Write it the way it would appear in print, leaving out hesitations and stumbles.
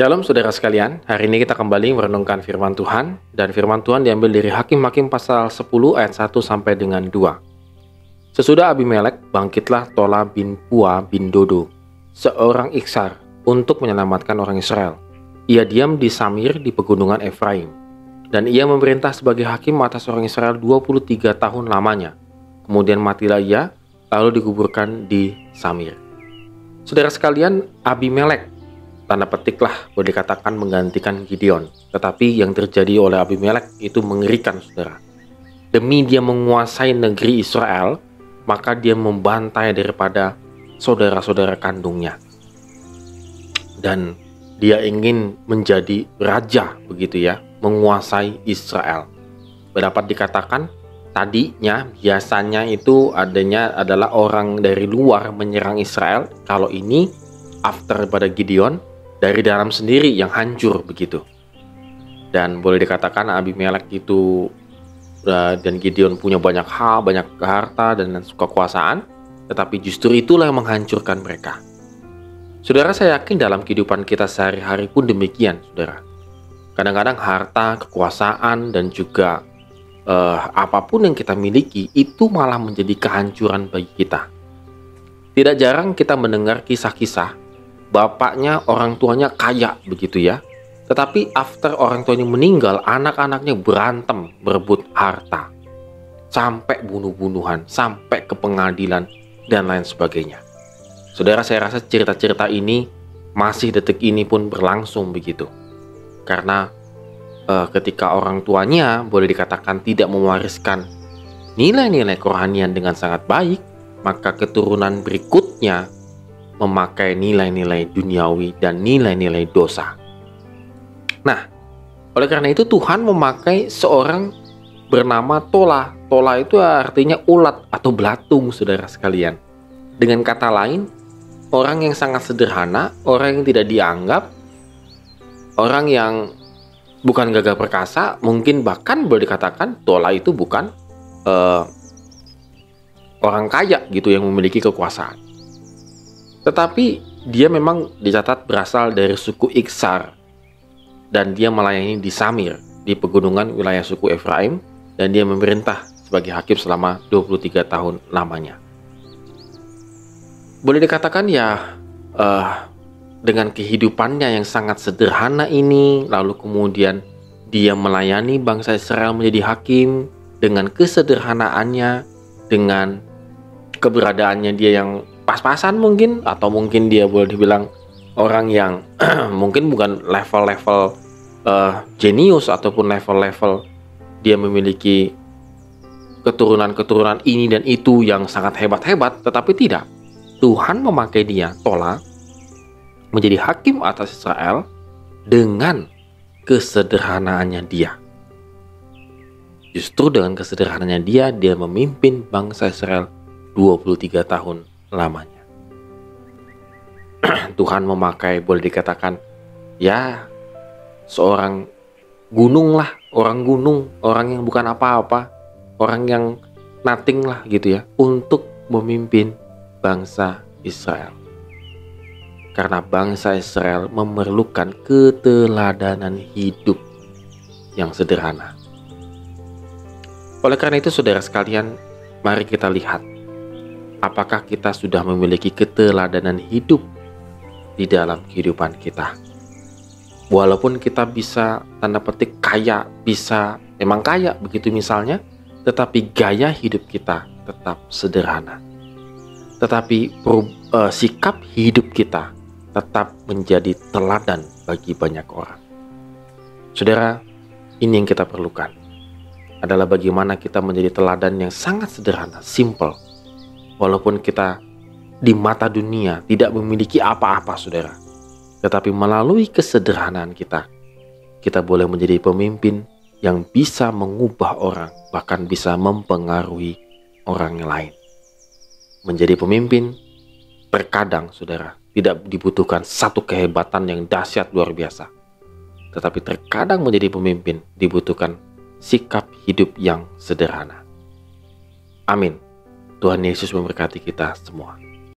Shalom saudara sekalian, hari ini kita kembali merenungkan firman Tuhan, dan firman Tuhan diambil dari Hakim-Hakim pasal 10 ayat 1 sampai dengan 2. Sesudah Abimelek, bangkitlah Tola bin Pua bin Dodo, seorang iksar, untuk menyelamatkan orang Israel. Ia diam di Samir di pegunungan Efraim, dan ia memerintah sebagai hakim atas orang Israel 23 tahun lamanya. Kemudian matilah ia, lalu dikuburkan di Samir. Saudara sekalian, Abimelek, tanda petiklah boleh dikatakan menggantikan Gideon. Tetapi yang terjadi oleh Abimelek itu mengerikan, saudara. Demi dia menguasai negeri Israel, maka dia membantai daripada saudara-saudara kandungnya. Dan dia ingin menjadi raja, begitu ya, menguasai Israel. Dapat dikatakan, tadinya biasanya itu adalah orang dari luar menyerang Israel. Kalau ini, after pada Gideon, dari dalam sendiri yang hancur begitu. Dan boleh dikatakan Abimelek itu dan Gideon punya banyak hal, banyak harta dan kekuasaan, tetapi justru itulah yang menghancurkan mereka. Saudara, saya yakin dalam kehidupan kita sehari-hari pun demikian, saudara. Kadang-kadang harta, kekuasaan, dan juga apapun yang kita miliki itu malah menjadi kehancuran bagi kita. Tidak jarang kita mendengar kisah-kisah bapaknya, orang tuanya kaya begitu ya. Tetapi after orang tuanya meninggal, anak-anaknya berantem berebut harta. Sampai bunuh-bunuhan, sampai ke pengadilan dan lain sebagainya. Saudara, saya rasa cerita-cerita ini masih detik ini pun berlangsung begitu. Karena ketika orang tuanya boleh dikatakan tidak mewariskan nilai-nilai kerohanian dengan sangat baik, maka keturunan berikutnya memakai nilai-nilai duniawi dan nilai-nilai dosa. Nah, oleh karena itu Tuhan memakai seorang bernama Tola. Tola itu artinya ulat atau belatung, saudara sekalian. Dengan kata lain, orang yang sangat sederhana, orang yang tidak dianggap, orang yang bukan gagah perkasa, mungkin bahkan boleh dikatakan Tola itu bukan orang kaya gitu yang memiliki kekuasaan. Tetapi dia memang dicatat berasal dari suku Iksar, dan dia melayani di Samir, di pegunungan wilayah suku Efraim, dan dia memerintah sebagai hakim selama 23 tahun lamanya. Boleh dikatakan ya, dengan kehidupannya yang sangat sederhana ini, lalu kemudian dia melayani bangsa Israel menjadi hakim, dengan kesederhanaannya, dengan keberadaannya dia yang pas-pasan mungkin, atau mungkin dia boleh dibilang orang yang mungkin bukan level-level jenius ataupun level-level dia memiliki keturunan-keturunan ini dan itu yang sangat hebat-hebat, tetapi tidak. Tuhan memakai dia, Tola, menjadi hakim atas Israel dengan kesederhanaannya dia. Justru dengan kesederhanaannya dia memimpin bangsa Israel 23 tahun lamanya. Tuhan memakai, boleh dikatakan ya, seorang gunung lah, orang gunung, orang yang bukan apa-apa, orang yang nothing lah gitu ya, untuk memimpin bangsa Israel. Karena bangsa Israel memerlukan keteladanan hidup yang sederhana. Oleh karena itu, saudara sekalian, mari kita lihat apakah kita sudah memiliki keteladanan hidup di dalam kehidupan kita. Walaupun kita bisa tanda petik kaya, bisa emang kaya begitu misalnya, tetapi gaya hidup kita tetap sederhana. Tetapi sikap hidup kita tetap menjadi teladan bagi banyak orang. Saudara, ini yang kita perlukan, adalah bagaimana kita menjadi teladan yang sangat sederhana, simple. Walaupun kita di mata dunia tidak memiliki apa-apa, saudara, tetapi melalui kesederhanaan kita boleh menjadi pemimpin yang bisa mengubah orang, bahkan bisa mempengaruhi orang lain. Menjadi pemimpin terkadang, saudara, tidak dibutuhkan satu kehebatan yang dahsyat luar biasa, tetapi terkadang menjadi pemimpin dibutuhkan sikap hidup yang sederhana. Amin. Tuhan Yesus memberkati kita semua.